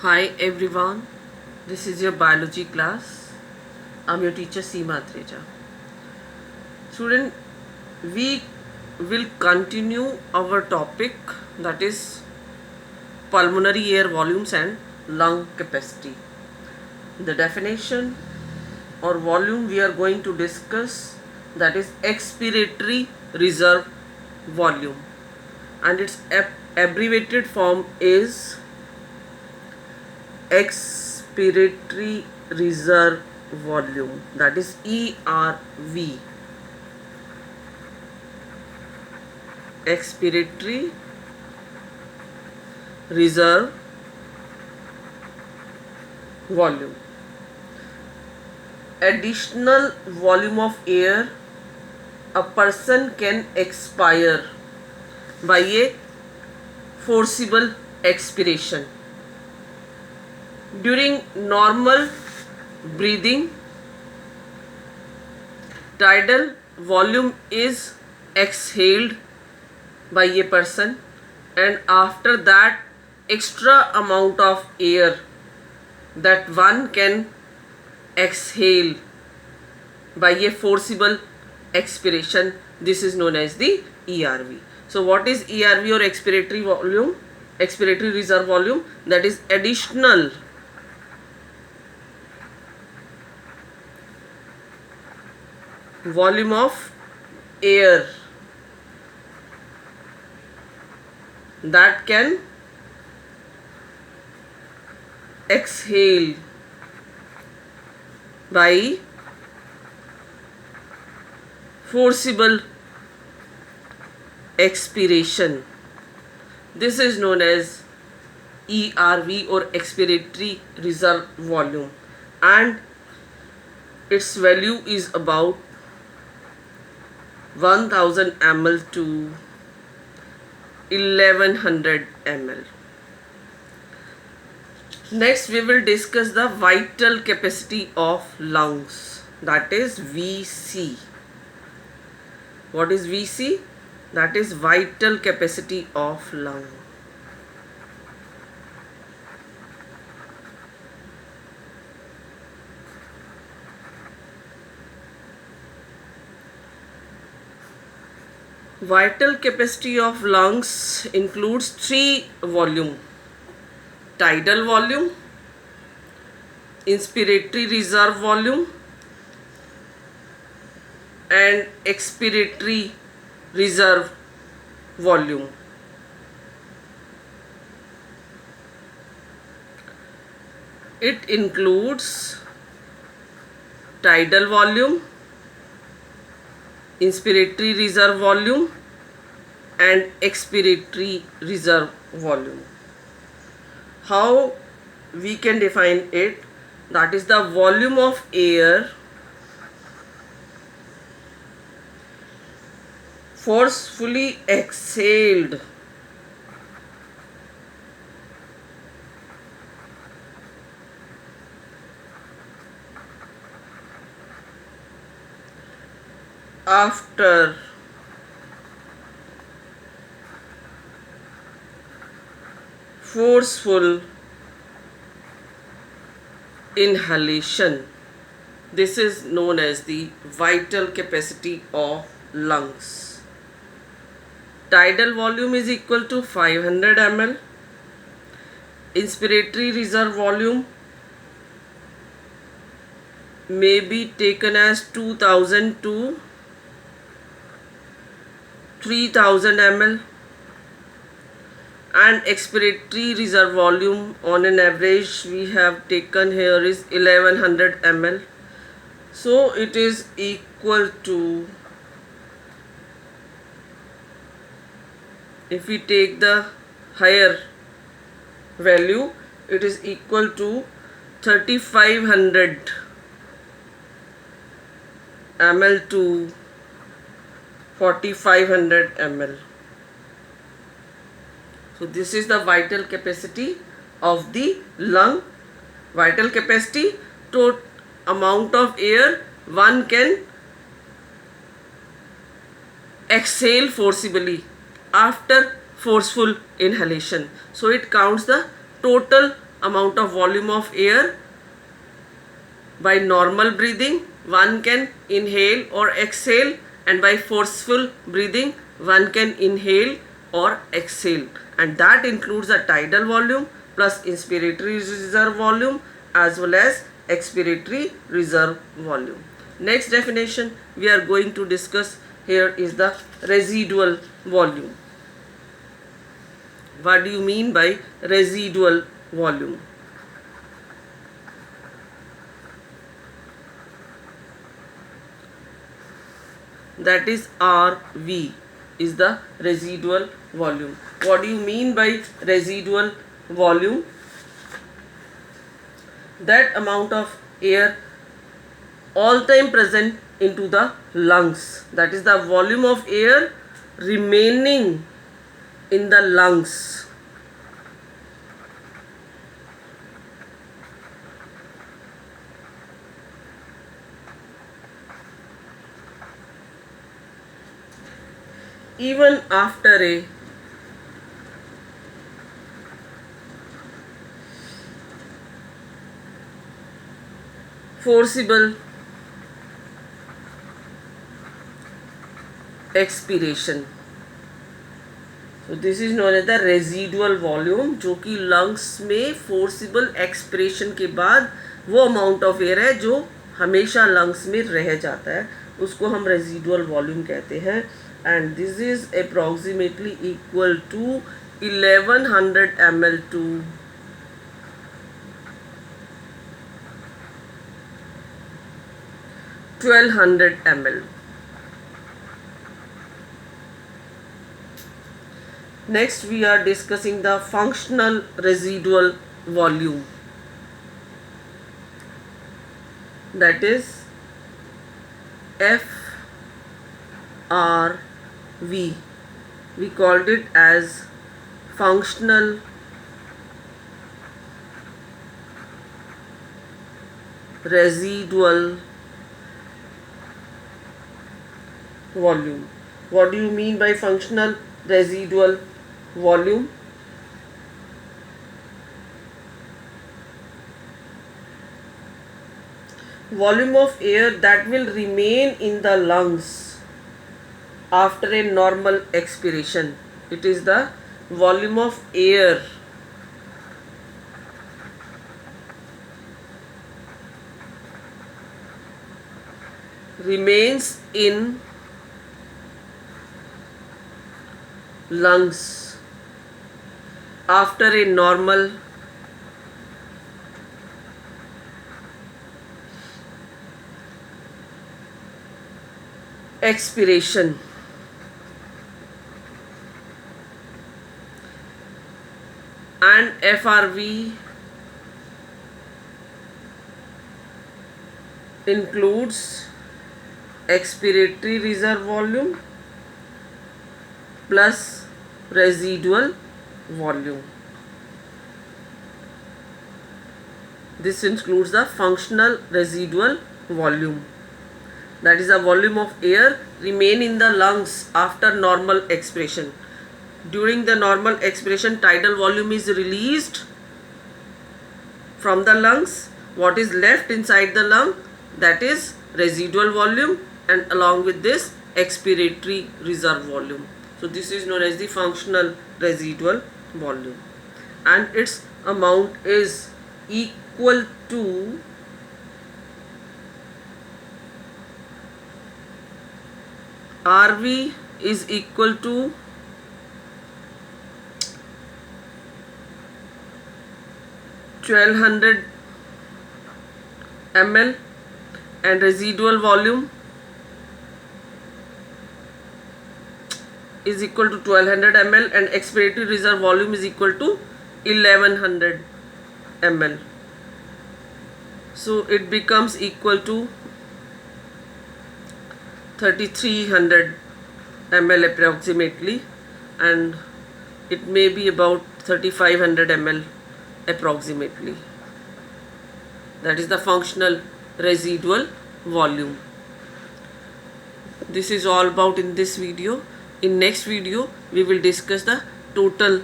Hi everyone, this is your biology class. I'm your teacher Seema Atreja. Student, we will continue our topic, that is pulmonary air volumes and lung capacity. The definition or volume we are going to discuss, that is expiratory reserve volume, and its abbreviated form is expiratory reserve volume, that is ERV. Expiratory reserve volume. Additional volume of air a person can expire by a forcible expiration. During normal breathing, tidal volume is exhaled by a person, and after that extra amount of air that one can exhale by a forcible expiration, this is known as the ERV. So what is ERV or expiratory volume? Expiratory reserve volume, that is additional volume of air that can exhale by forcible expiration. This is known as ERV or expiratory reserve volume, and its value is about 1000 ml to 1100 ml. Next, we will discuss the vital capacity of lungs, that is VC. What is VC? That is vital capacity of lung. Vital capacity of lungs includes three volumes: tidal volume, inspiratory reserve volume, and expiratory reserve volume. It includes tidal volume, inspiratory reserve volume, and expiratory reserve volume. How we can define it? That is the volume of air forcefully exhaled after forceful inhalation. This is known as the vital capacity of lungs. Tidal volume is equal to 500 ml. Inspiratory reserve volume may be taken as 2000 to 3000 ml, and expiratory reserve volume on an average we have taken here is 1100 ml. So it is equal to, if we take the higher value, it is equal to 3500 ml to 4500 ml. So this is the vital capacity of the lung. Vital capacity, to amount of air one can exhale forcibly after forceful inhalation. So it counts the total amount of volume of air by normal breathing, one can inhale or exhale, and by forceful breathing, one can inhale or exhale, and that includes the tidal volume plus inspiratory reserve volume as well as expiratory reserve volume. Next definition we are going to discuss here is the residual volume. What do you mean by residual volume? That is RV is the residual volume. What do you mean by residual volume? That amount of air all time present into the lungs. That is the volume of air remaining in the lungs. Even after a forcible expiration. So this is known as the residual volume, जो कि lungs में forcible expiration के बाद वो amount of air है जो हमेशा lungs में रह जाता है, उसको हम residual volume कहते हैं. And this is approximately equal to 1100 ml to 1200 ml. Next we are discussing the functional residual volume, that is FRV. We called it as functional residual volume. What do you mean by functional residual volume? Volume of air that will remain in the lungs after a normal expiration. It is the volume of air remains in lungs after a normal expiration. And FRV includes expiratory reserve volume plus residual volume. This includes the functional residual volume. That is the volume of air remain in the lungs after normal expiration. During the normal expiration, tidal volume is released from the lungs. What is left inside the lung? That is residual volume, and along with this expiratory reserve volume. So this is known as the functional residual volume, and its amount is equal to RV is equal to 1200 ml, and residual volume is equal to 1200 ml, and expiratory reserve volume is equal to 1100 ml. So it becomes equal to 3300 ml approximately, and it may be about 3500 ml approximately. That is the functional residual volume. This is all about in this video. In next video we will discuss the total